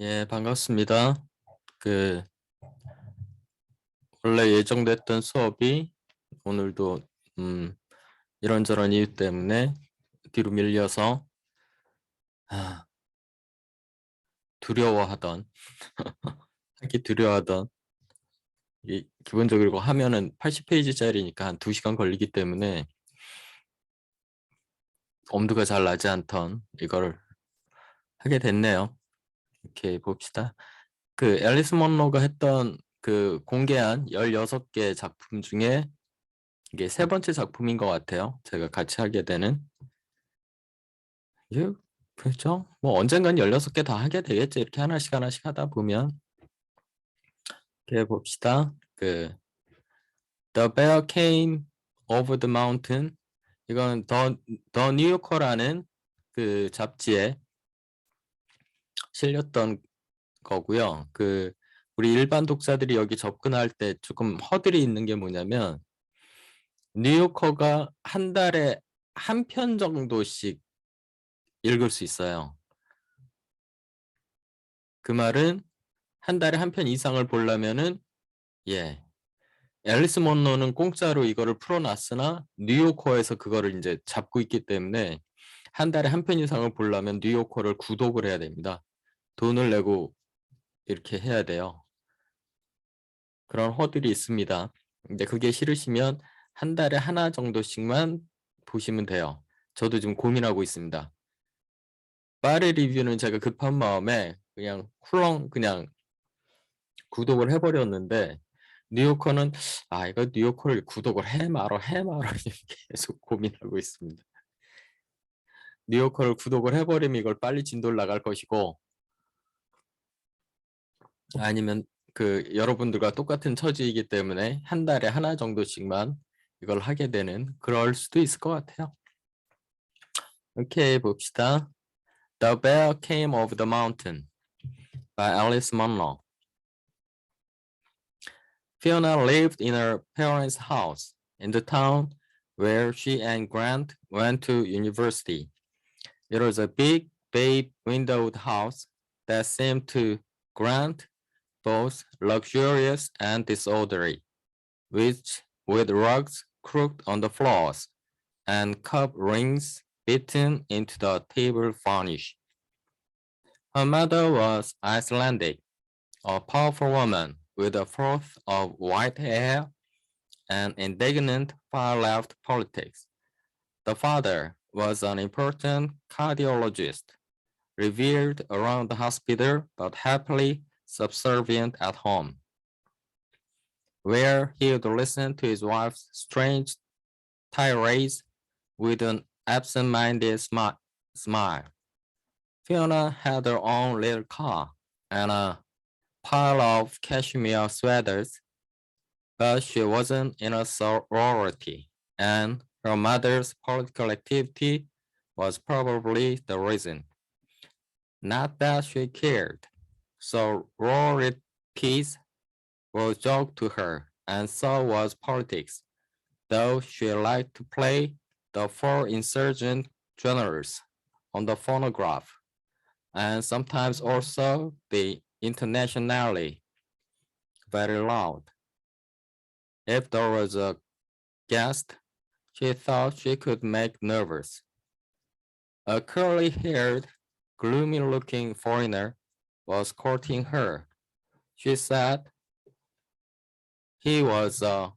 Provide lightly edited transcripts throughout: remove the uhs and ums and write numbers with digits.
예, 반갑습니다. 그 원래 예정됐던 수업이 오늘도 음, 이런저런 이유 때문에 뒤로 밀려서 아, 두려워하던 하기 두려워하던 기본적으로 이거 하면은 80페이지짜리니까 한 2시간 걸리기 때문에 엄두가 잘 나지 않던 이거를 하게 됐네요. 이렇게 봅시다. 그 앨리스 먼로가 했던 그 공개한 16개 작품 중에 이게 세 번째 작품인 것 같아요. 제가 같이 하게 되는. 예, 그렇죠. 뭐 언젠간 16개 다 하게 되겠죠. 이렇게 하나씩 하나씩 하다 보면. 이렇게 봅시다. 그 The Bear Came Over the Mountain. 이건 더 뉴요커라는 그 잡지에 실렸던 거고요. 그 우리 일반 독자들이 여기 접근할 때 조금 허들이 있는 게 뭐냐면 뉴요커가 한 달에 한 편 정도씩 읽을 수 있어요. 그 말은 한 달에 한 편 이상을 보려면은 앨리스 먼로는 공짜로 이거를 풀어놨으나 뉴요커에서 그거를 이제 잡고 있기 때문에 한 달에 한 편 이상을 보려면 뉴요커를 구독을 해야 됩니다. 돈을 내고 이렇게 해야 돼요. 그런 허들이 있습니다. 근데 그게 싫으시면 한 달에 하나 정도씩만 보시면 돼요. 저도 지금 고민하고 있습니다. 파리 리뷰는 제가 급한 마음에 그냥 훌렁 그냥 구독을 해버렸는데 뉴요커는 이거 뉴요커를 구독을 해 말어 계속 고민하고 있습니다. 뉴요커를 구독을 해버리면 이걸 빨리 진도를 나갈 것이고 아니면 그 여러분들과 똑같은 처지이기 때문에 한 달에 하나 정도씩만 이걸 하게 되는 그럴 수도 있을 것 같아요. 오케이 봅시다. The Bear Came Over the Mountain by Alice Munro. Fiona lived in her parents' house in the town where she and Grant went to university. It was a big, bay-windowed house that seemed to Grant both luxurious and disorderly, with rugs crooked on the floors and cup rings beaten into the table varnish. Her mother was Icelandic, a powerful woman with a froth of white hair and indignant far-left politics. The father was an important cardiologist, revered around the hospital but happily subservient at home, where he would listen to his wife's strange tirades with an absent-minded smile. Fiona had her own little car and a pile of cashmere sweaters, but she wasn't in a sorority, and her mother's political activity was probably the reason. Not that she cared. Sororities were a joke to her, and so was politics, though she liked to play the four insurgent generals on the phonograph, and sometimes also the internationally very loud. If there was a guest she thought she could make nervous. A curly-haired, gloomy-looking foreigner was courting her. She said he was a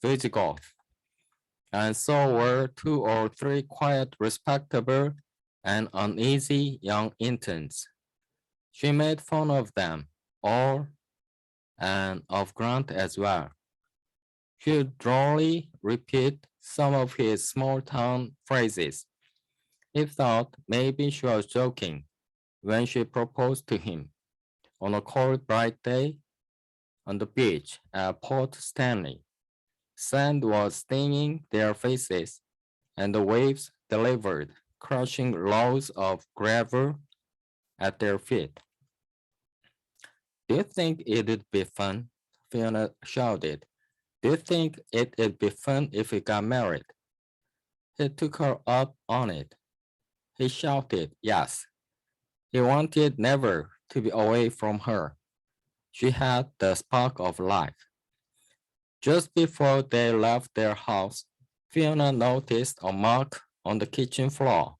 Visigoth, and so were 2 or 3 quiet, respectable, and uneasy young interns. She made fun of them all and of Grant as well. She would drolly repeat some of his small-town phrases. He thought maybe she was joking when she proposed to him on a cold, bright day on the beach at Port Stanley. Sand was stinging their faces, and the waves delivered crushing loads of gravel at their feet. Do you think it'd be fun? Fiona shouted. Do you think it'd be fun if we got married? He took her up on it. He shouted, yes. He wanted never to be away from her. She had the spark of life. Just before they left their house, Fiona noticed a mark on the kitchen floor.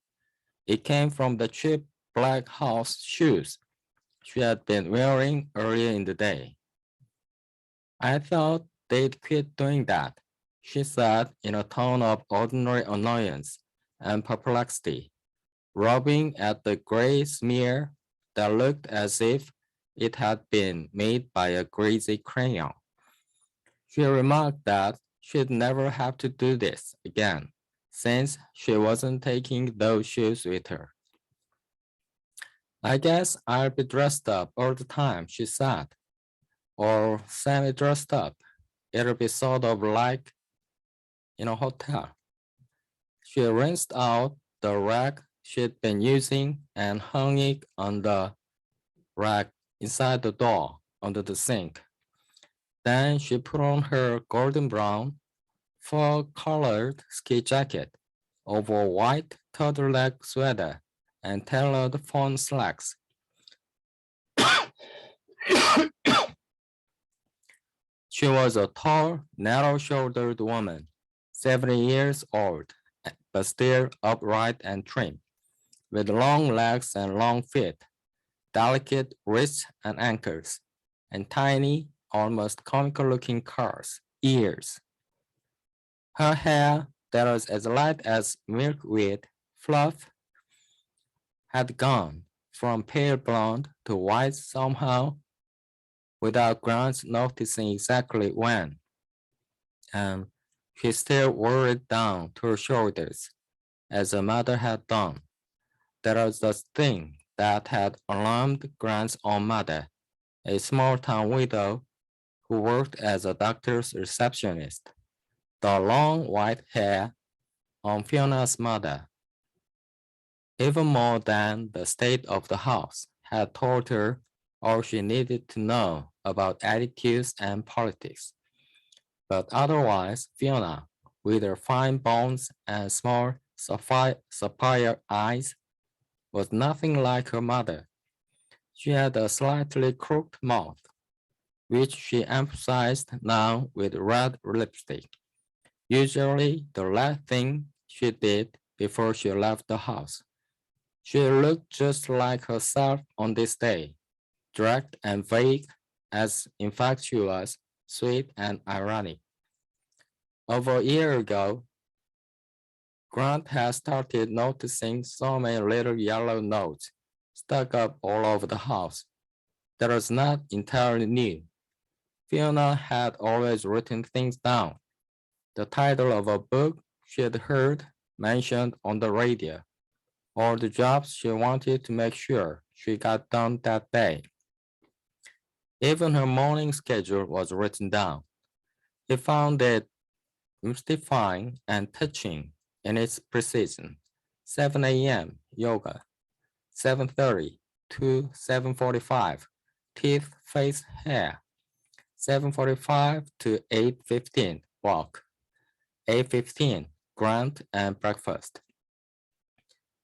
It came from the cheap black house shoes she had been wearing earlier in the day. I thought they'd quit doing that, she said in a tone of ordinary annoyance and perplexity, rubbing at the gray smear that looked as if it had been made by a greasy crayon. She remarked that she'd never have to do this again, since she wasn't taking those shoes with her. I guess I'll be dressed up all the time, she said, or semi-dressed up. It'll be sort of like in a hotel. She rinsed out the rag she'd been using and hung it on the rack inside the door under the sink. Then she put on her golden brown, fur-colored ski jacket over a white turtleneck sweater and tailored fawn slacks. She was a tall, narrow-shouldered woman, 70 years old, but still upright and trim, with long legs and long feet, delicate wrists and ankles, and tiny, almost comical-looking ears. Her hair, that was as light as milkweed fluff, had gone from pale blonde to white somehow, without Grant noticing exactly when. And she still wore it down to her shoulders, as her mother had done. That was the thing that had alarmed Grant's own mother, a small-town widow who worked as a doctor's receptionist. The long white hair on Fiona's mother, even more than the state of the house, had told her all she needed to know about attitudes and politics. But otherwise, Fiona, with her fine bones and small sapphire eyes, was nothing like her mother. She had a slightly crooked mouth, which she emphasized now with red lipstick, usually the last thing she did before she left the house. She looked just like herself on this day, direct and vague, as infectious, sweet, and ironic. Over a year ago, Grant had started noticing so many little yellow notes stuck up all over the house. That was not entirely new. Fiona had always written things down. The title of a book she had heard mentioned on the radio, or the jobs she wanted to make sure she got done that day. Even her morning schedule was written down. He found it mystifying and touching in its precision. 7 a.m. yoga, 7:30 to 7:45 teeth, face, hair, 7:45 to 8:15 walk, 8:15 Grant and breakfast.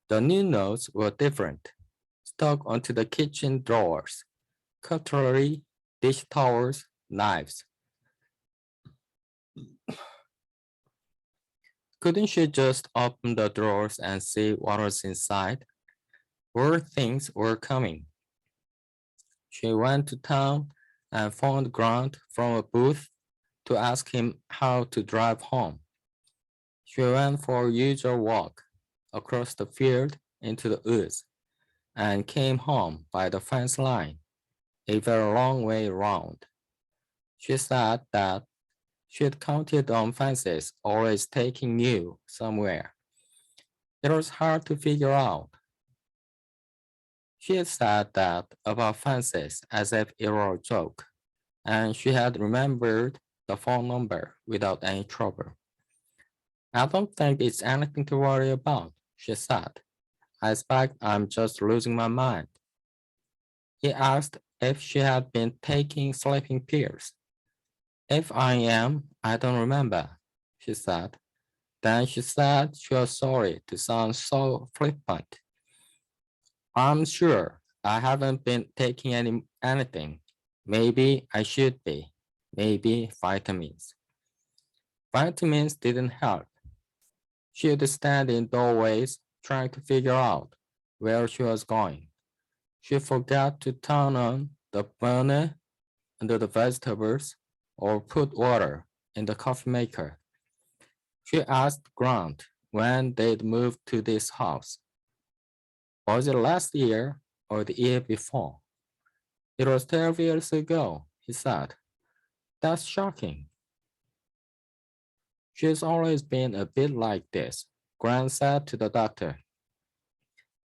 The new notes were different, stuck onto the kitchen drawers, cutlery, dish towels, knives. Couldn't she just open the drawers and see what was inside? Word things were coming. She went to town and phoned Grant from a booth to ask him how to drive home. She went for a usual walk across the field into the woods and came home by the fence line, a very long way round. She said that she had counted on fences always taking you somewhere. It was hard to figure out. She had said that about fences as if it were a joke, and she had remembered the phone number without any trouble. I don't think it's anything to worry about, she said. I expect I'm just losing my mind. He asked if she had been taking sleeping pills. If I am, I don't remember, she said. Then she said she was sorry to sound so flippant. I'm sure I haven't been taking anything. Maybe I should be. Maybe vitamins. Vitamins didn't help. She'd stand in doorways trying to figure out where she was going. She forgot to turn on the burner under the vegetables or put water in the coffee maker. She asked Grant when they'd moved to this house. Was it last year or the year before? It was 12 years ago, he said. That's shocking. She's always been a bit like this, Grant said to the doctor.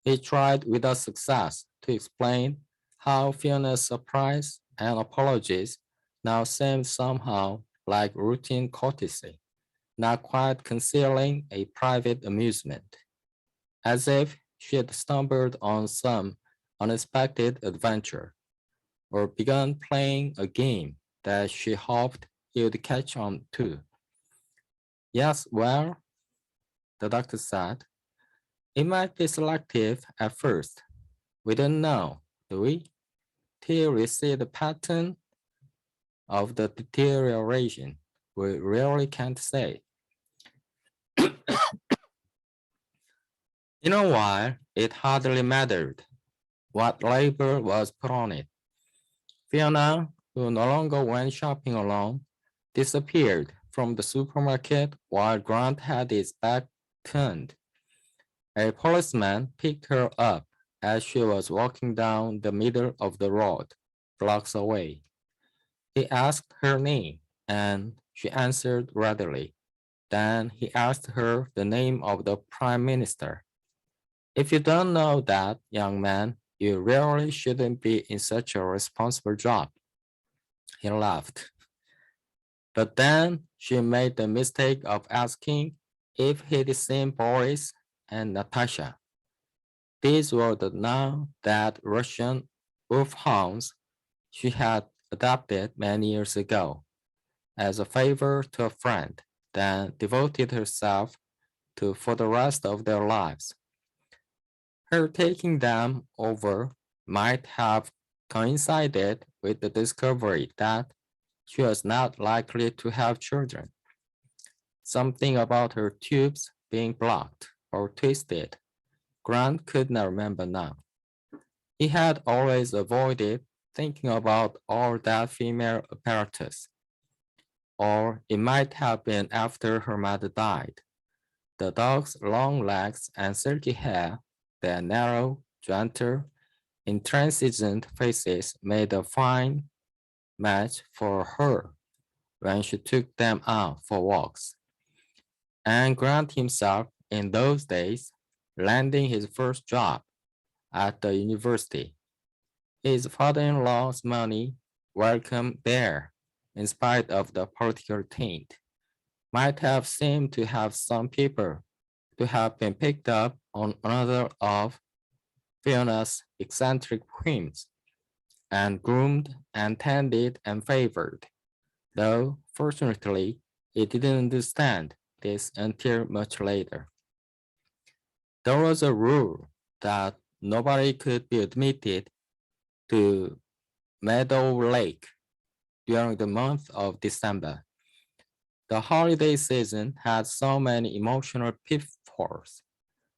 He tried without success to explain how Fiona's surprise and apologies now seemed somehow like routine courtesy, not quite concealing a private amusement, as if she had stumbled on some unexpected adventure or begun playing a game that she hoped he would catch on to. Yes, well, the doctor said, it might be selective at first. We don't know, do we? Till we see the pattern of the deterioration, we really can't say. In a while, it hardly mattered what label was put on it. Fiona, who no longer went shopping alone, disappeared from the supermarket while Grant had his back turned. A policeman picked her up as she was walking down the middle of the road, blocks away. He asked her name, and she answered readily. Then he asked her the name of the prime minister. If you don't know that, young man, you really shouldn't be in such a responsible job. He laughed. But then she made the mistake of asking if he'd seen Boris and Natasha. These were the now dead Russian wolfhounds she had adopted many years ago as a favor to a friend, then devoted herself to for the rest of their lives. Her taking them over might have coincided with the discovery that she was not likely to have children. Something about her tubes being blocked or twisted, Grant could not remember now. He had always avoided thinking about all that female apparatus, or it might have been after her mother died. The dog's long legs and silky hair, their narrow, gentle, intransigent faces made a fine match for her when she took them out for walks. And Grant himself, in those days, landing his first job at the university. His father-in-law's money, welcome there, in spite of the political taint, might have seemed to have some people to have been picked up on another of Fiona's eccentric whims, and groomed and tended and favored, though fortunately he didn't understand this until much later. There was a rule that nobody could be admitted to Meadow Lake during the month of December. The holiday season had so many emotional pitfalls,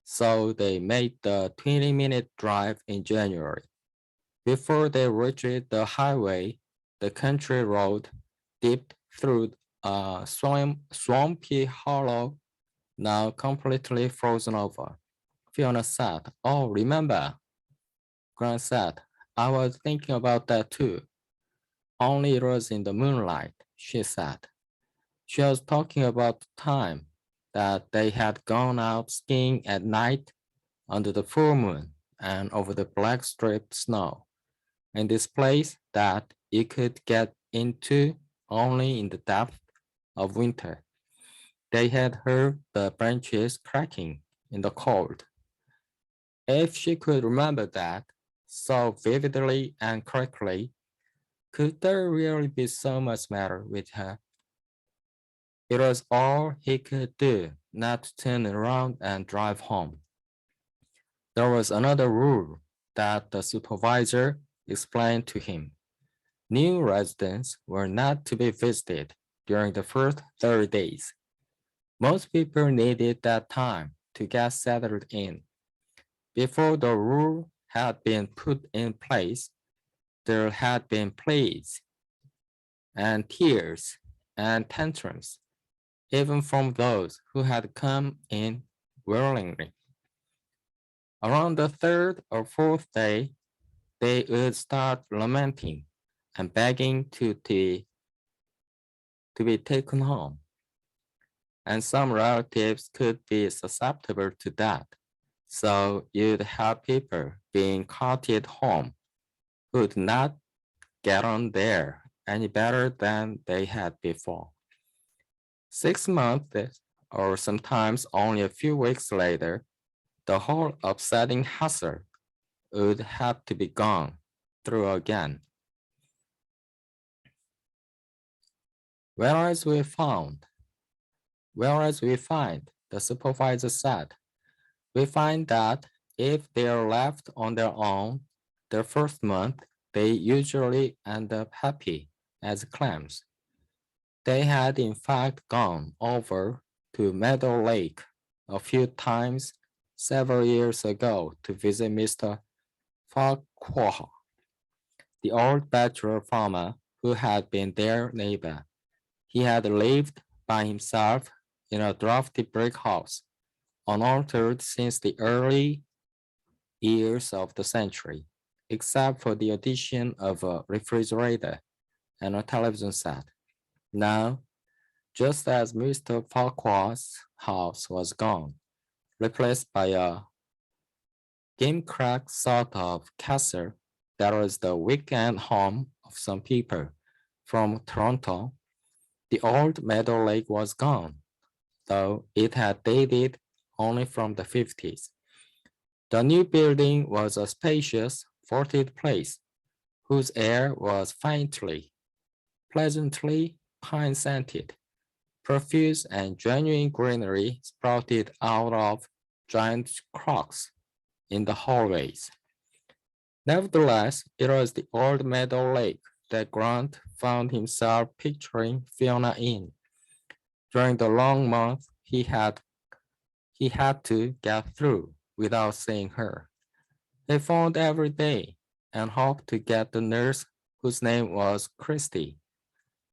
so they made the 20-minute drive in January. Before they reached the highway, the country road dipped through a swampy hollow, now completely frozen over. Fiona said, "Oh, remember," Grant said, "I was thinking about that too. Only it was in the moonlight," she said. She was talking about the time that they had gone out skiing at night under the full moon and over the black striped snow in this place that you could get into only in the depth of winter. They had heard the branches cracking in the cold. If she could remember that so vividly and correctly, could there really be so much matter with her? It was all he could do not to turn around and drive home. There was another rule. that the supervisor explained to him. New residents were not to be visited during the first 30 days. Most people needed that time to get settled in. Before the rule had been put in place, there had been pleas and tears and tantrums, even from those who had come in willingly. Around the third or fourth day, they would start lamenting and begging to be taken home. And some relatives could be susceptible to that. So you'd have people being carted home who did not get on there any better than they had before. 6 months or sometimes only a few weeks later, the whole upsetting hassle would have to be gone through again. Whereas we find, the supervisor said, we find that if they are left on their own the first month, they usually end up happy as clams. They had in fact gone over to Meadow Lake a few times several years ago to visit Mr. Farquhar, the old bachelor farmer who had been their neighbor. He had lived by himself in a drafty brick house, unaltered since the early years of the century, except for the addition of a refrigerator and a television set. Now, just as Mr. Farquhar's house was gone, replaced by a gimcrack sort of castle that was the weekend home of some people from Toronto, the old Meadow Lake was gone, though it had dated only from the 50s. The new building was a spacious, vaulted place whose air was faintly, pleasantly pine-scented. Profuse and genuine greenery sprouted out of giant crocks in the hallways. Nevertheless, it was the old Meadow Lake that Grant found himself picturing Fiona in. During the long month he had to get through without seeing her. He phoned every day and hoped to get the nurse whose name was Christie.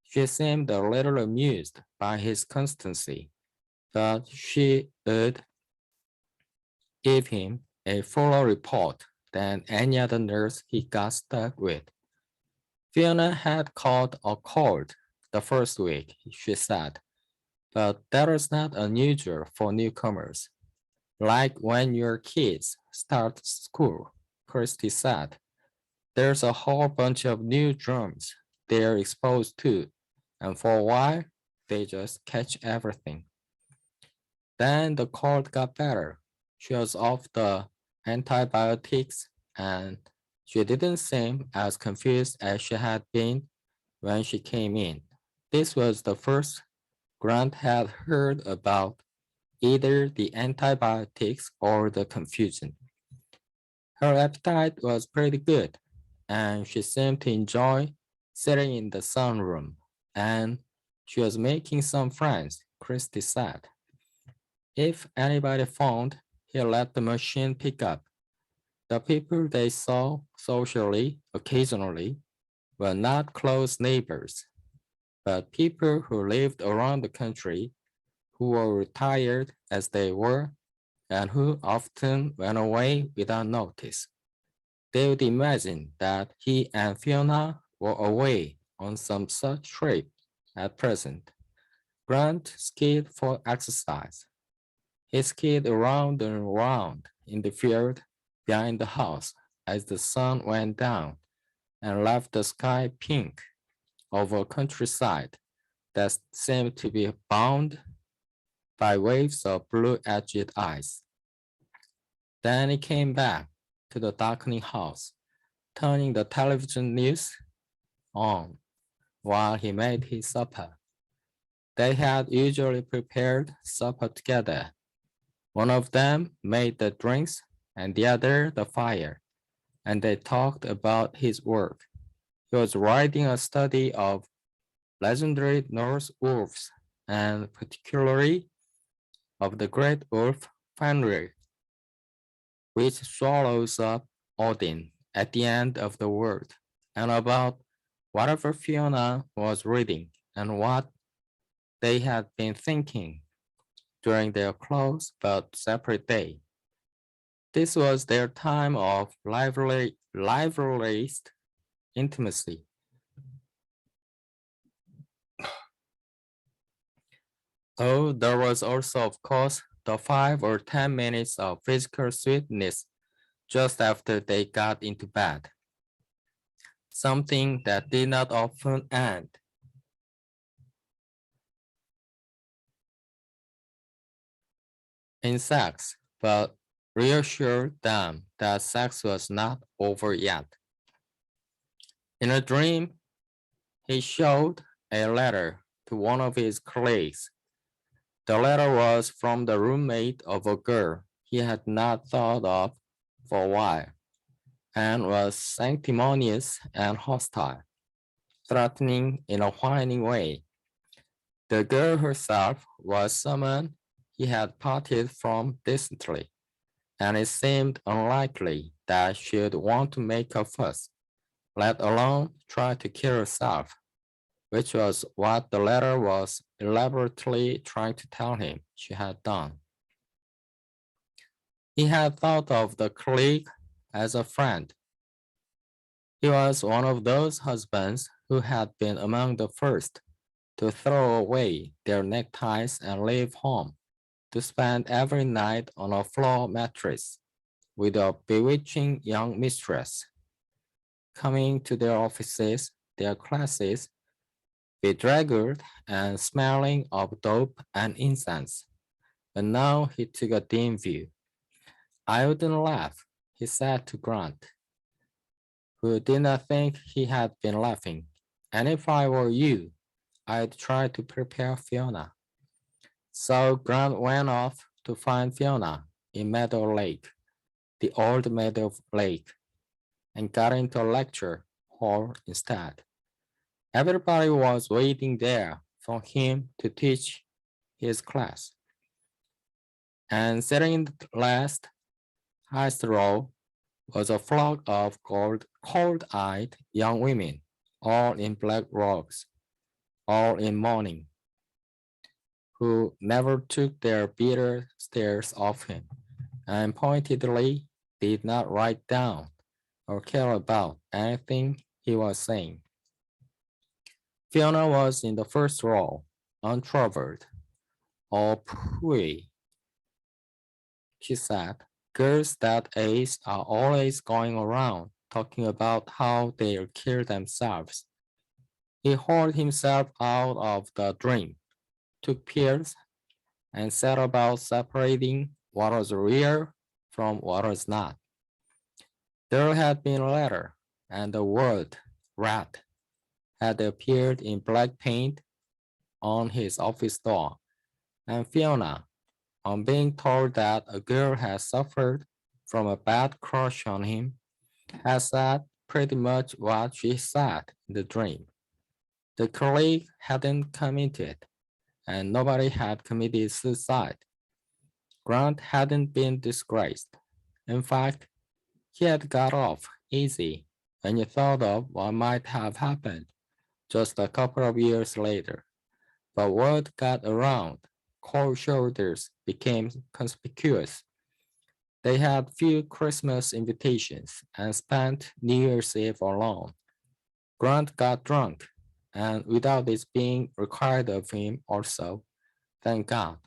She seemed a little amused by his constancy, but she would give him a fuller report than any other nurse he got stuck with. Fiona had caught a cold the first week, she said, but that was not unusual for newcomers. Like when your kids start school, Christy said, there's a whole bunch of new germs they're exposed to, and for a while, they just catch everything. Then the cold got better. She was off the antibiotics and she didn't seem as confused as she had been when she came in. This was the first Grant had heard about either the antibiotics or the confusion. Her appetite was pretty good, and she seemed to enjoy sitting in the sunroom, and she was making some friends, Christy said. If anybody phoned, he let the machine pick up. The people they saw socially, occasionally, were not close neighbors, but people who lived around the country, who were retired as they were, and who often went away without notice. They would imagine that he and Fiona were away on some such trip at present. Grant skied for exercise. He skied around and around in the field behind the house as the sun went down and left the sky pink over a countryside that seemed to be bound by waves of blue-edged ice. Then he came back to the darkening house, turning the television news on while he made his supper. They had usually prepared supper together. One of them made the drinks and the other the fire. and they talked about his work. He was writing a study of legendary Norse wolves, and particularly of the great wolf Fenrir, which swallows up Odin at the end of the world, and about whatever Fiona was reading and what they had been thinking during their close but separate day. This was their time of liveliest intimacy. Oh, there was also, of course, the 5 or 10 minutes of physical sweetness just after they got into bed, something that did not often end. In sex, but reassured them that sex was not over yet. In a dream, he showed a letter to one of his colleagues. The letter was from the roommate of a girl he had not thought of for a while, and was sanctimonious and hostile, threatening in a whining way. The girl herself was someone he had parted from distantly, and it seemed unlikely that she'd want to make a fuss, let alone try to kill herself, which was what the letter was elaborately trying to tell him she had done. He had thought of the colleague as a friend. He was one of those husbands who had been among the first to throw away their neckties and leave home to spend every night on a floor mattress with a bewitching young mistress, coming to their offices, their classes, bedraggled and smelling of dope and incense. But now he took a dim view. I wouldn't laugh, he said to Grant, who did not think he had been laughing. And if I were you, I'd try to prepare Fiona. So Grant went off to find Fiona in Meadow Lake, the old Meadow Lake, and got into a lecture hall instead. Everybody was waiting there for him to teach his class. And sitting in the last highest row was a flock of cold-eyed young women, all in black robes, all in mourning, who never took their bitter stares off him, and pointedly did not write down or care about anything he was saying. Fiona was in the first row, untroubled. Oh, pooey, she said. Girls that age are always going around talking about how they'll kill themselves. He hauled himself out of the dream, took pills, and set about separating what was real from what was not. There had been a letter, and the word rat had appeared in black paint on his office door, and Fiona, on being told that a girl had suffered from a bad crush on him, had said pretty much what she said in the dream. The colleague hadn't committed, and nobody had committed suicide. Grant hadn't been disgraced. In fact, he had got off easy when you thought of what might have happened just a couple of years later. But word got around. Cold shoulders became conspicuous. They had few Christmas invitations and spent New Year's Eve alone. Grant got drunk, and without this being required of him also, thank God,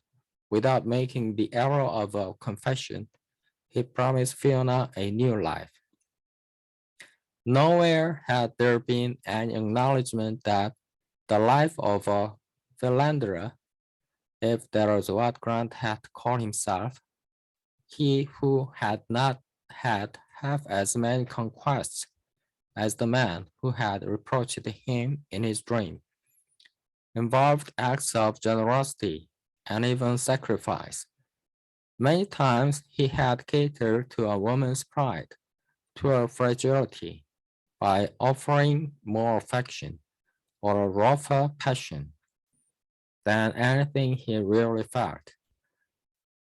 without making the error of a confession, he promised Fiona a new life. Nowhere had there been an acknowledgement that the life of a philanderer, if that was what Grant had called himself, he who had not had half as many conquests as the man who had reproached him in his dream, involved acts of generosity and even sacrifice. Many times he had catered to a woman's pride, to her fragility by offering more affection or a rougher passion than anything he really felt,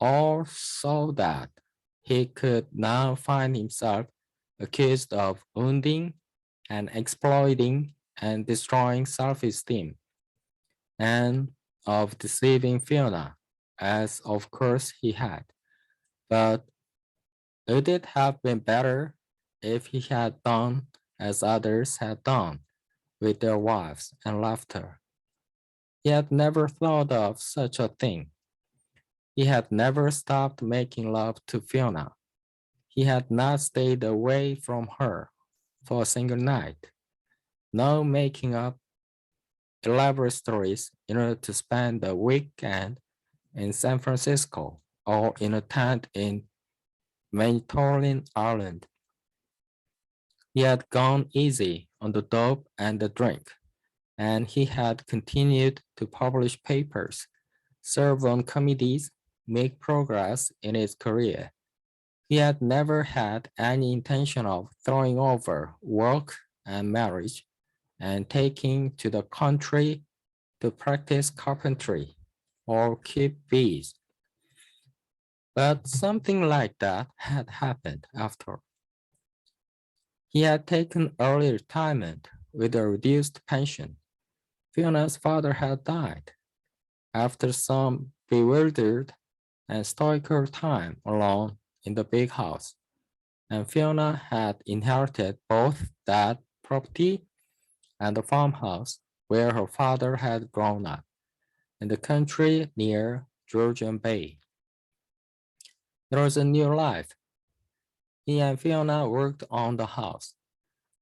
all so that he could now find himself accused of wounding and exploiting and destroying self-esteem, and of deceiving Fiona, as of course he had. But would it have been better if he had done as others had done with their wives and left her? He had never thought of such a thing. He had never stopped making love to Fiona. He had not stayed away from her for a single night. No making up elaborate stories in order to spend the weekend in San Francisco or in a tent in Mediterranean Island. He had gone easy on the dope and the drink, and he had continued to publish papers, serve on committees, make progress in his career. He had never had any intention of throwing over work and marriage and taking to the country to practice carpentry or keep bees. But something like that had happened after. He had taken early retirement with a reduced pension. Fiona's father had died after some bewildered and stoical time alone in the big house, and Fiona had inherited both that property and the farmhouse where her father had grown up, in the country near Georgian Bay. There was a new life. He and Fiona worked on the house.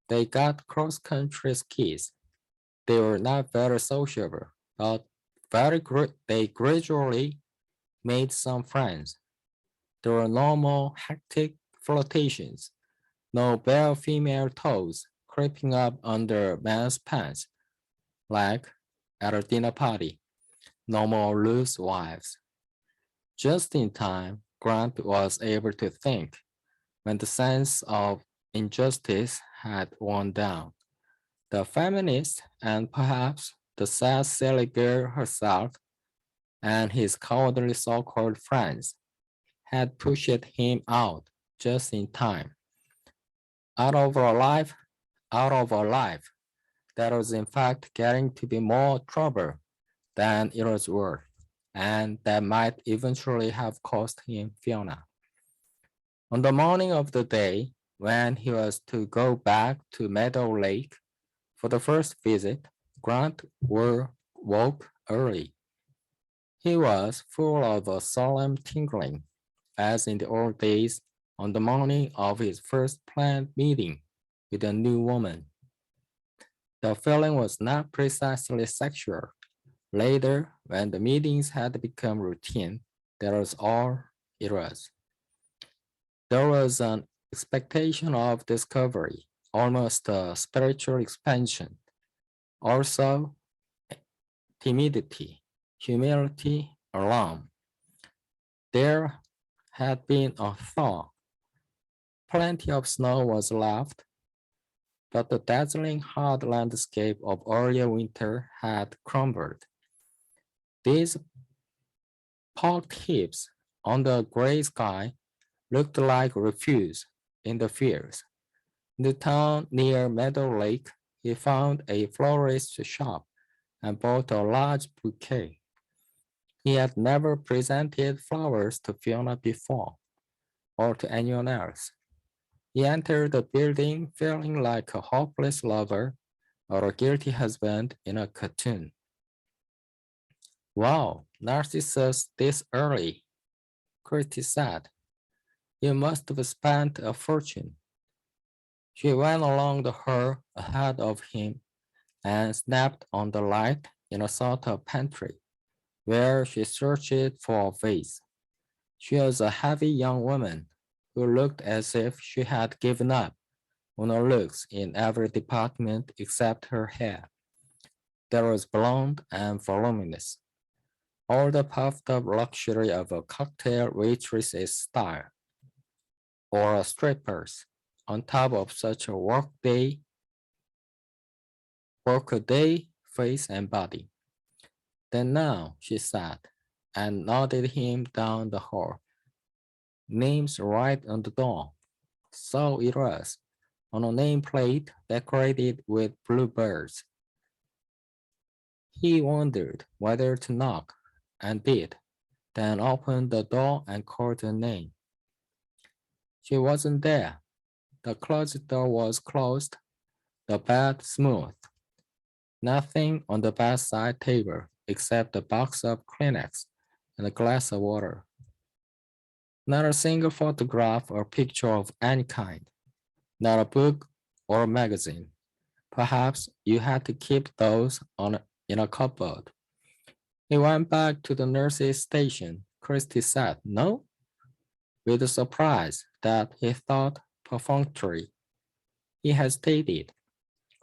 They got cross-country skis. They were not very sociable, but they gradually made some friends. There were no more hectic flirtations, no bare female toes creeping up under men's pants like at a dinner party, no more loose wives. Just in time, Grant was able to think when the sense of injustice had worn down. The feminist and perhaps the sad silly girl herself and his cowardly so-called friends had pushed him out just in time. Out of a life, out of a life that was in fact getting to be more trouble than it was worth, and that might eventually have cost him Fiona. On the morning of the day when he was to go back to Meadow Lake for the first visit, Grant woke early. He was full of a solemn tingling, as in the old days on the morning of his first planned meeting with a new woman. The feeling was not precisely sexual. Later, when the meetings had become routine, that was all it was. There was an expectation of discovery, almost a spiritual expansion. Also, timidity, humility, alarm. There had been a thaw. Plenty of snow was left, but the dazzling hard landscape of earlier winter had crumbled. These pocked heaps on the gray sky looked like refuse in the fields. In the town near Meadow Lake, he found a florist's shop and bought a large bouquet. He had never presented flowers to Fiona before, or to anyone else. He entered the building feeling like a hopeless lover or a guilty husband in a cartoon. Wow, Narcissus this early, Christie said. You must have spent a fortune. She went along the hall ahead of him and snapped on the light in a sort of pantry, where she searched for a vase. She was a heavy young woman who looked as if she had given up on her looks in every department except her hair. That was blonde and voluminous, all the puffed up luxury of a cocktail waitress's style, or a stripper's. on top of such a workaday face and body. Then now, she said, and nodded him down the hall. Names right on the door. So it was, on a nameplate decorated with bluebirds. He wondered whether to knock, and did, then opened the door and called her name. She wasn't there. The closet door was closed, the bed smooth. Nothing on the bedside table except a box of Kleenex and a glass of water. Not a single photograph or picture of any kind. Not a book or a magazine. Perhaps you had to keep those in a cupboard. He went back to the nurse's station. Christy said, no? With a surprise that he thought perfunctory. He hesitated.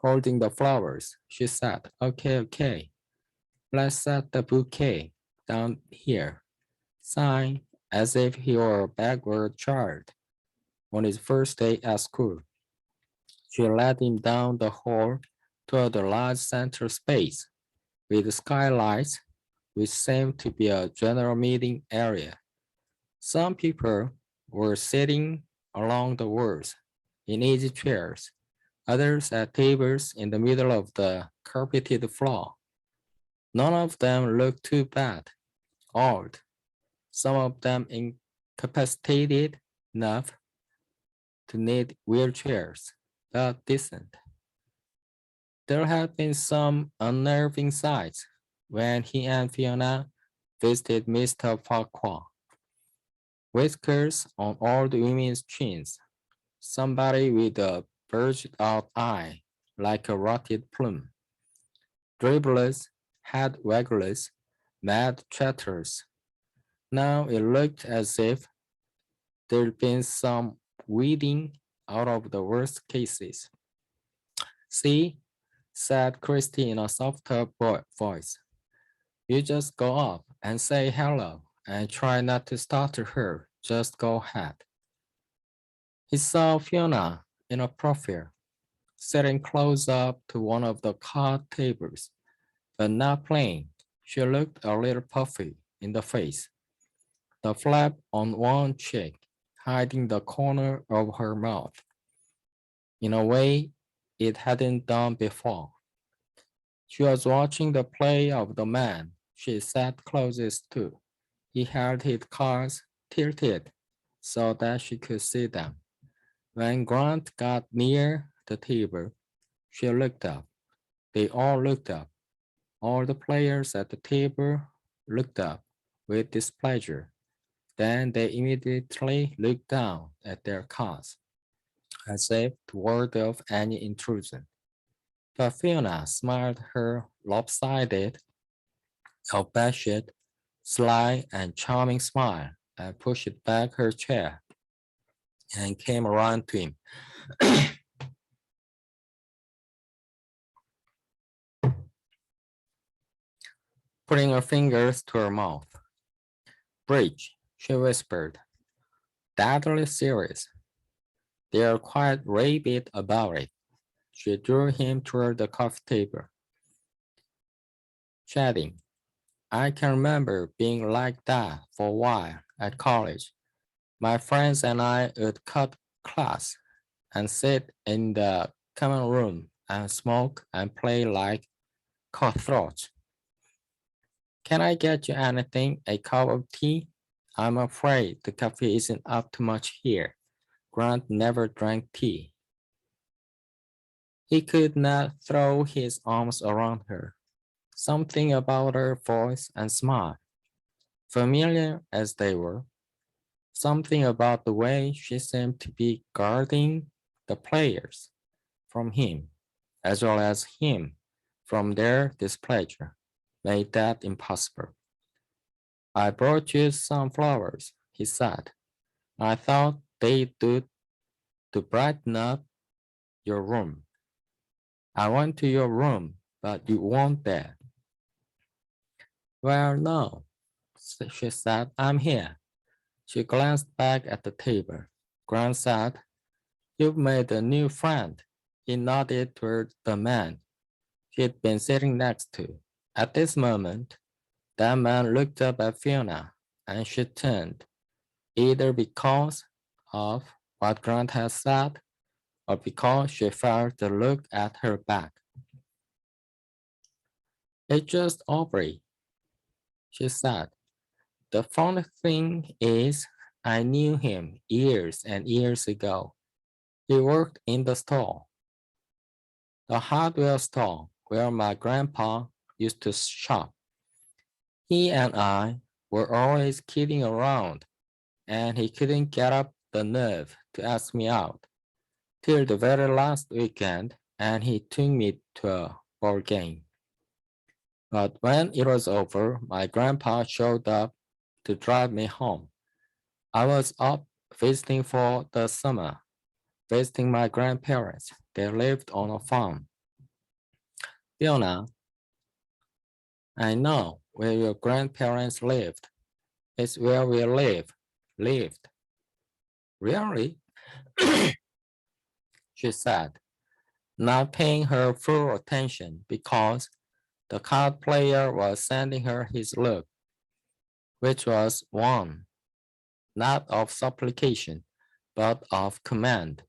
Holding the flowers, she said, okay. Let's set the bouquet down here. Sign as if he were a backward child on his first day at school. She led him down the hall toward the large center space with skylights, which seemed to be a general meeting area. Some people were sitting along the walls in easy chairs, others at tables in the middle of the carpeted floor. None of them looked too bad, old, some of them incapacitated enough to need wheelchairs, but decent. There had been some unnerving sights when he and Fiona visited Mr. Farquhar. Whiskers on all the women's chins, somebody with a bulged out eye like a rotted plum. Dribblers, head wagglers, mad chatters. Now it looked as if there'd been some weeding out of the worst cases. See, said Christy in a softer voice. You just go up and say hello and try not to startle her. Just go ahead. He saw Fiona in a profile, sitting close up to one of the card tables, but not playing. She looked a little puffy in the face, the flap on one cheek hiding the corner of her mouth in a way it hadn't done before. She was watching the play of the man she sat closest to. He held his cards tilted so that she could see them. When Grant got near the table, she looked up. They all looked up. All the players at the table looked up with displeasure. Then they immediately looked down at their cards, as if to ward off any intrusion. But Fiona smiled her lopsided, abashed, sly, and charming smile and pushed back her chair and came around to him. Putting her fingers to her mouth. Bridge, she whispered, deadly serious. They're quite rabid about it. She drew him toward the coffee table. Chatting. I can remember being like that for a while at college. My friends and I would cut class and sit in the common room and smoke and play like cutthroats. Can I get you anything? A cup of tea? I'm afraid the coffee isn't up to much here. Grant never drank tea. He could not throw his arms around her. Something about her voice and smile, familiar as they were, something about the way she seemed to be guarding the players from him, as well as him from their displeasure, made that impossible. I brought you some flowers, he said. I thought they'd do to brighten up your room. I went to your room, but you weren't there. Well, no, she said, I'm here. She glanced back at the table. Grant sat You've made a new friend. He nodded toward the man he'd been sitting next to. At this moment, that man looked up at Fiona, and she turned, either because of what Grant had said or because she felt the look at her back. It's just Aubrey, she said. The funny thing is, I knew him years and years ago. He worked in the store, the hardware store where my grandpa used to shop. He and I were always kidding around, and he couldn't get up the nerve to ask me out till the very last weekend, and he took me to a ball game. But when it was over, my grandpa showed up to drive me home. I was up visiting for the summer, visiting my grandparents. They lived on a farm. Fiona, I know where your grandparents lived. It's where we lived. Really? She said, not paying her full attention because the card player was sending her his look, which was one, not of supplication, but of command.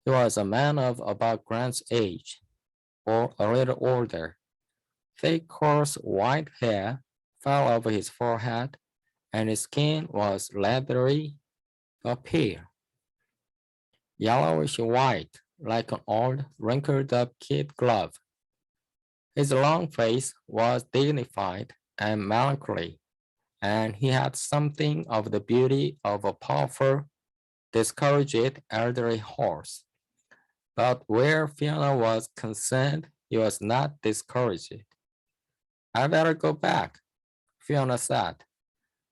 He was a man of about Grant's age, or a little older. Thick, coarse white hair fell over his forehead, and his skin was leathery but pale, yellowish white, like an old, wrinkled-up kid glove. His long face was dignified and melancholy, and he had something of the beauty of a powerful, discouraged elderly horse. But where Fiona was concerned, he was not discouraged. I better go back, Fiona said,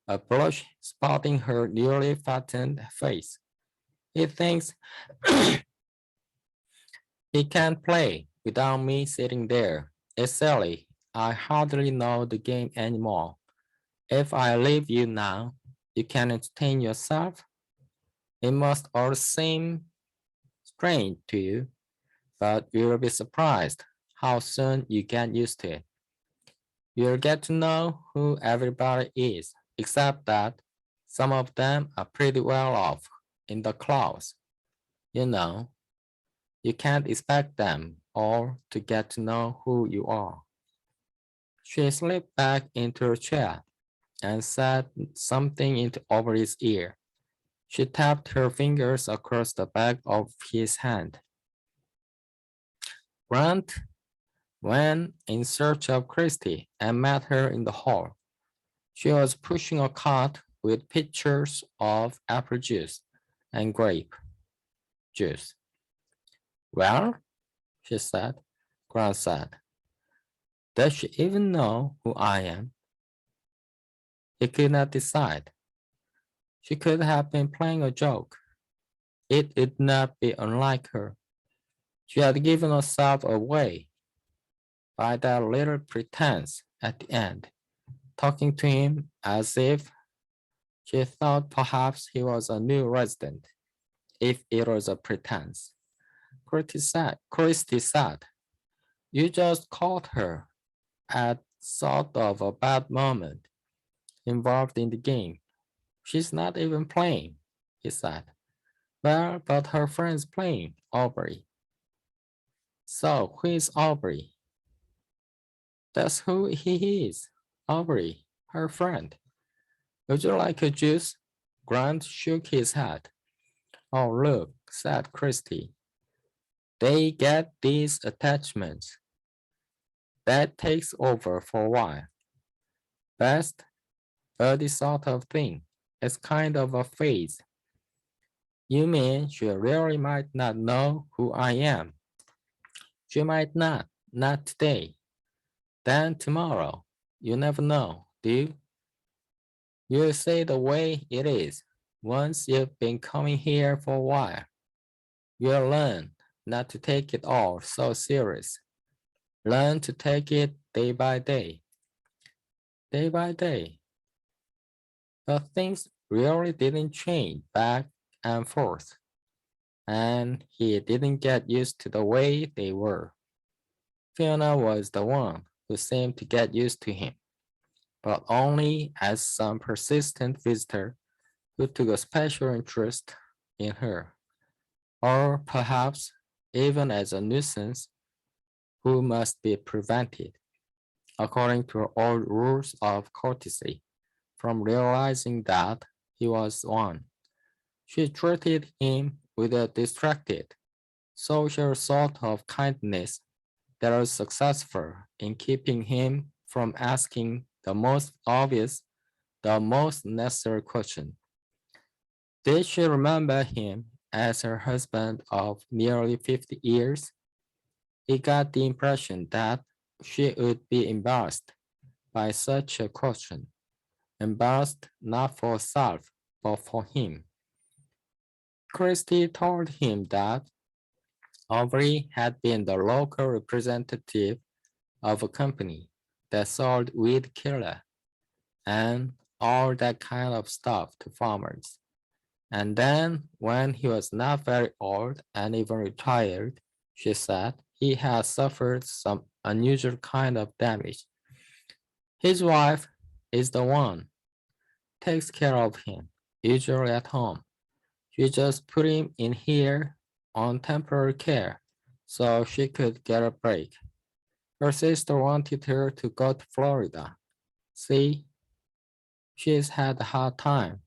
a blush spotting her newly fattened face. He thinks he can't play without me sitting there. It's silly. I hardly know the game anymore. If I leave you now, you can entertain yourself. It must all seem strange to you, but you'll be surprised how soon you get used to it. You'll get to know who everybody is, except that some of them are pretty well off in the clouds. You know, you can't expect them all to get to know who you are. She slipped back into her chair and said something into Aubrey's ear. She tapped her fingers across the back of his hand. Grant went in search of Christy and met her in the hall. She was pushing a cart with pitchers of apple juice and grape juice. Well, she said. Grant said, does she even know who I am? He could not decide. She could have been playing a joke. It would not be unlike her. She had given herself away by that little pretense at the end, talking to him as if she thought perhaps he was a new resident, if it was a pretense. Christy said, you just caught her at sort of a bad moment involved in the game. She's not even playing, he said. Well, but her friend's playing, Aubrey. So, who is Aubrey? That's who he is, Aubrey, her friend. Would you like a juice? Grant shook his head. Oh, look, said Christy. They get these attachments. That takes over for a while. Best buddy sort of thing. It's kind of a phase. You mean she really might not know who I am? She might not today. Then tomorrow. You never know, do you? You say the way it is. Once you've been coming here for a while, you'll learn not to take it all so serious. Learn to take it day by day. Day by day. But things really didn't change back and forth. and he didn't get used to the way they were. Fiona was the one who seemed to get used to him, but only as some persistent visitor who took a special interest in her, or perhaps even as a nuisance who must be prevented, according to old rules of courtesy, from realizing that he was one. She treated him with a distracted, social sort of kindness that was successful in keeping him from asking the most obvious, the most necessary question. Did she remember him as her husband of nearly 50 years? He got the impression that she would be embarrassed by such a question, embarrassed not for herself, but for him. Christie told him that Aubrey had been the local representative of a company that sold weed killer and all that kind of stuff to farmers. And then, when he was not very old and even retired, she said he had suffered some unusual kind of damage. His wife is the one, takes care of him, usually at home. She just put him in here on temporary care so she could get a break. Her sister wanted her to go to Florida. See, she's had a hard time.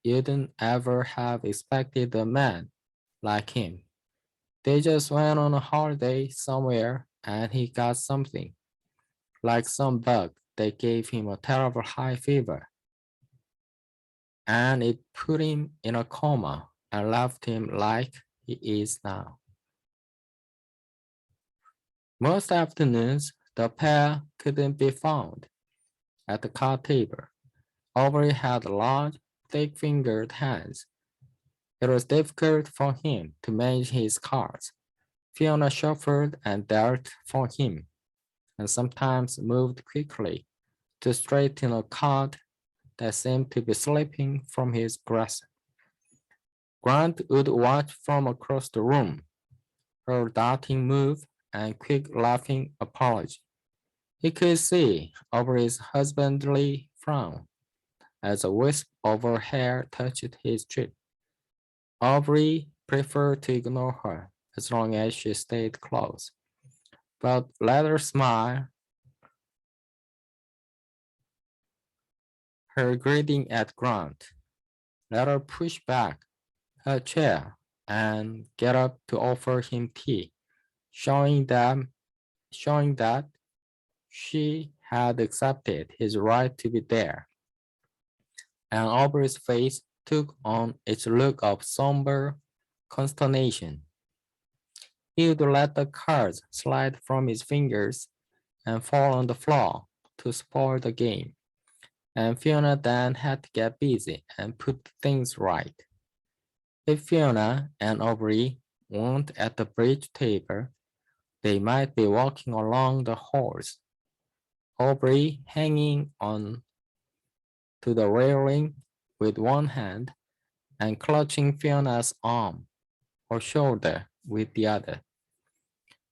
You'dn't ever have expected a man like him. They just went on a holiday somewhere and he got something, like some bug that gave him a terrible high fever. And it put him in a coma and left him like he is now. Most afternoons, the pair couldn't be found at the card table. Aubrey had large, thick-fingered hands. It was difficult for him to manage his cards. Fiona shuffled and dealt for him, and sometimes moved quickly to straighten a card that seemed to be slipping from his grasp. Grant would watch from across the room, her darting move and quick laughing apology. He could see Aubrey's husbandly frown as a wisp of her hair touched his cheek. Aubrey preferred to ignore her as long as she stayed close, but let her smile, her greeting at Grant. Let her push back her chair and get up to offer him tea, showing that she had accepted his right to be there. And Aubrey's face took on its look of somber consternation. He would let the cards slide from his fingers and fall on the floor to spoil the game. And Fiona then had to get busy and put things right. If Fiona and Aubrey weren't at the bridge table, they might be walking along the halls, Aubrey hanging on to the railing with one hand and clutching Fiona's arm or shoulder with the other.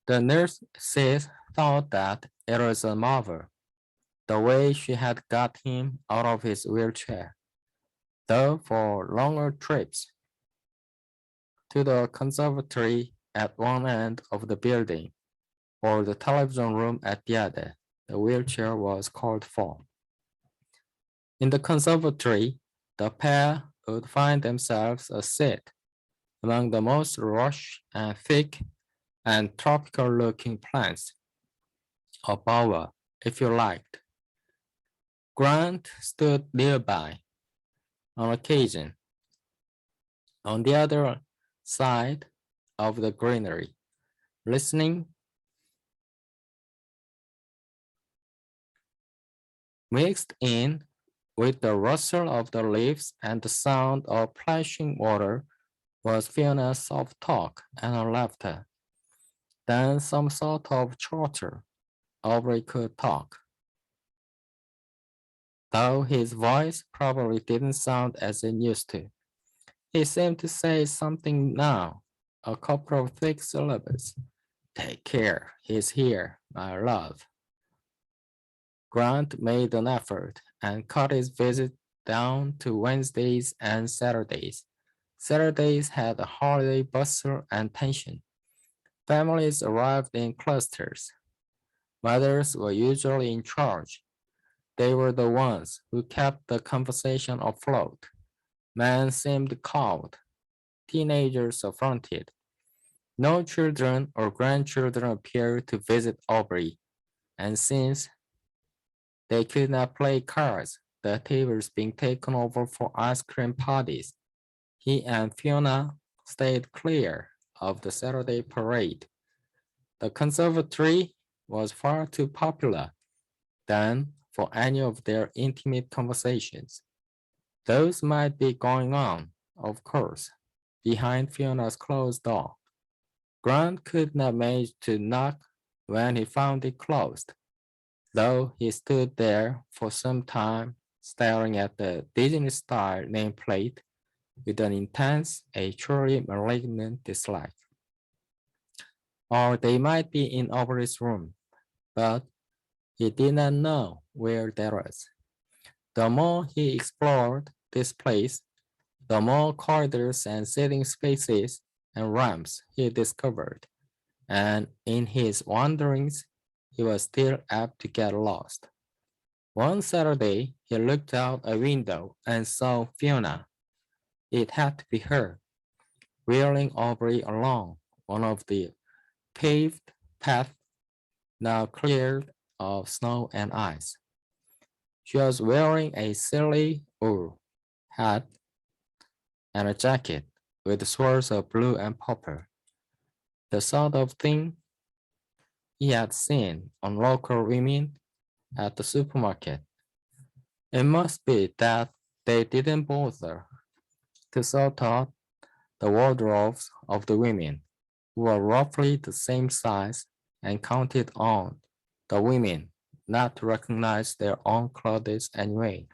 The nurses thought that it was a marvel, the way she had got him out of his wheelchair, though for longer trips to the conservatory at one end of the building or the television room at the other, the wheelchair was called for. In the conservatory, the pair would find themselves a seat among the most lush and thick and tropical-looking plants, a bower, if you liked. Grant stood nearby on occasion, on the other side of the greenery, listening. Mixed in with the rustle of the leaves and the sound of plashing water was Fiona's soft talk and her laughter. Then some sort of chatter. Aubrey could talk, though his voice probably didn't sound as it used to. He seemed to say something now, a couple of thick syllables. Take care, he's here, my love. Grant made an effort and cut his visit down to Wednesdays and Saturdays. Saturdays had a holiday bustle and tension. Families arrived in clusters. Mothers were usually in charge. They were the ones who kept the conversation afloat. Men seemed cowed. Teenagers affronted. No children or grandchildren appeared to visit Aubrey, and since they could not play cards, the tables being taken over for ice cream parties. He and Fiona stayed clear of the Saturday parade. The conservatory was far too popular then for any of their intimate conversations. Those might be going on, of course, behind Fiona's closed door. Grant could not manage to knock when he found it closed, though he stood there for some time staring at the Disney-style nameplate with an intense, a truly malignant dislike. Or they might be in Aubrey's room, but he did not know where that was. The more he explored this place, the more corridors and sitting spaces and ramps he discovered, and in his wanderings, he was still apt to get lost. One Saturday, he looked out a window and saw Fiona. It had to be her, wheeling Aubrey along one of the paved paths now cleared of snow and ice. She was wearing a silly wool hat and a jacket with swirls of blue and purple, the sort of thing he had seen on local women at the supermarket. It must be that they didn't bother to sort out the wardrobes of the women, who were roughly the same size, and counted on the women not to recognize their own clothes anyway.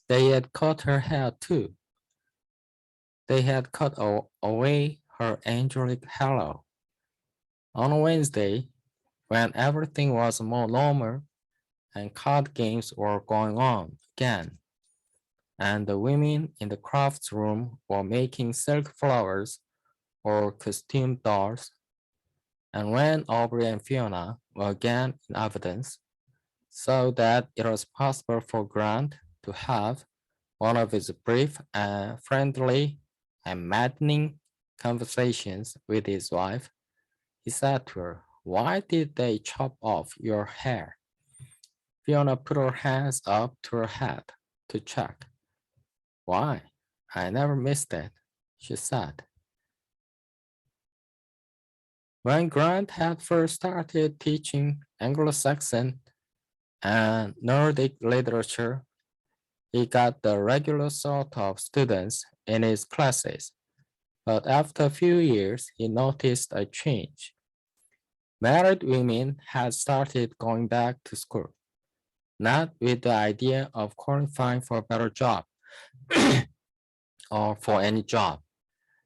They had cut her hair too. They had cut away her angelic halo. On Wednesday, when everything was more normal and card games were going on again, and the women in the crafts room were making silk flowers or costume dolls, and when Aubrey and Fiona were again in evidence, so that it was possible for Grant to have one of his brief and friendly and maddening conversations with his wife, he said to her, "Why did they chop off your hair?" Fiona put her hands up to her head to check. "Why? I never missed it," she said. When Grant had first started teaching Anglo-Saxon and Nordic literature, he got the regular sort of students in his classes, but after a few years, he noticed a change. Married women had started going back to school, not with the idea of qualifying for a better job or for any job,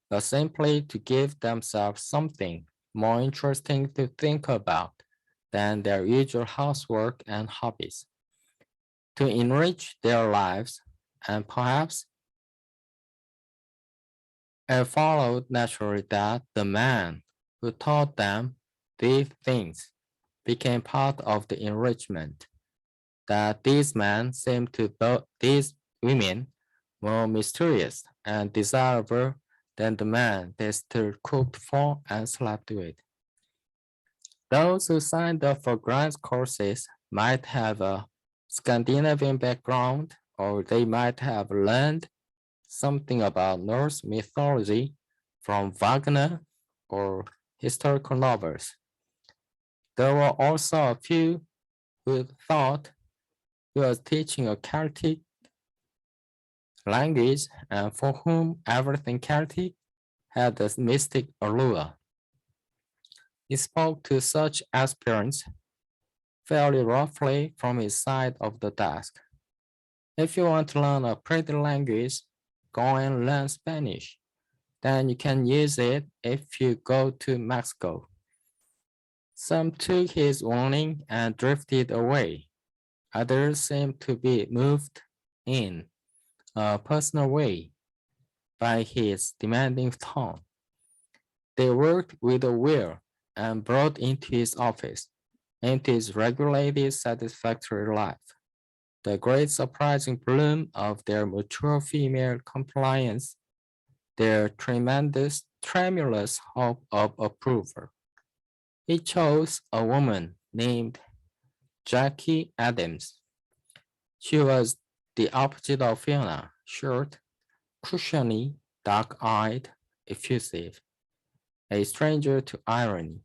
but simply to give themselves something more interesting to think about than their usual housework and hobbies, to enrich their lives, and perhaps it followed naturally that the man who taught them these things became part of the enrichment, that these men seemed to these women more mysterious and desirable than the man they still cooked for and slept with. Those who signed up for Grant's courses might have a Scandinavian background, or they might have learned something about Norse mythology from Wagner or historical novels. There were also a few who thought he was teaching a Celtic language and for whom everything Celtic had a mystic allure. He spoke to such aspirants fairly roughly from his side of the desk. If you want to learn a pretty language, go and learn Spanish. then you can use it if you go to Mexico. Some took his warning and drifted away. Others seemed to be moved in a personal way by his demanding tone. They worked with a will and brought into his office, into his regulated, satisfactory life, the great surprising bloom of their mature female compliance, their tremendous, tremulous hope of approval. He chose a woman named Jackie Adams. She was the opposite of Fiona, short, cushiony, dark-eyed, effusive, a stranger to irony.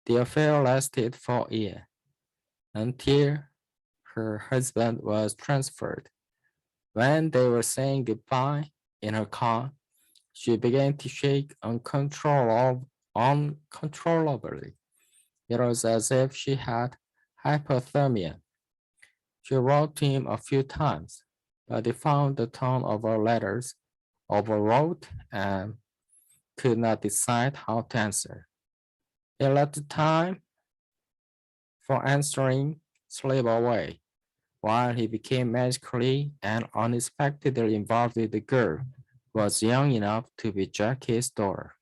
The affair lasted for a year, until her husband was transferred. When they were saying goodbye in her car, she began to shake uncontrollably. It was as if she had hypothermia. She wrote to him a few times, but he found the tone of her letters overwrought and could not decide how to answer. He let the time for answering slip away, while he became magically and unexpectedly involved with the girl who was young enough to be Jackie's daughter.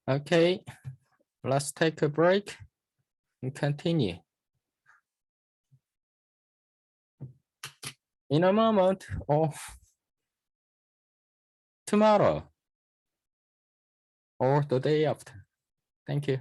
Okay, let's take a break and continue. In a moment or tomorrow or the day after. Thank you.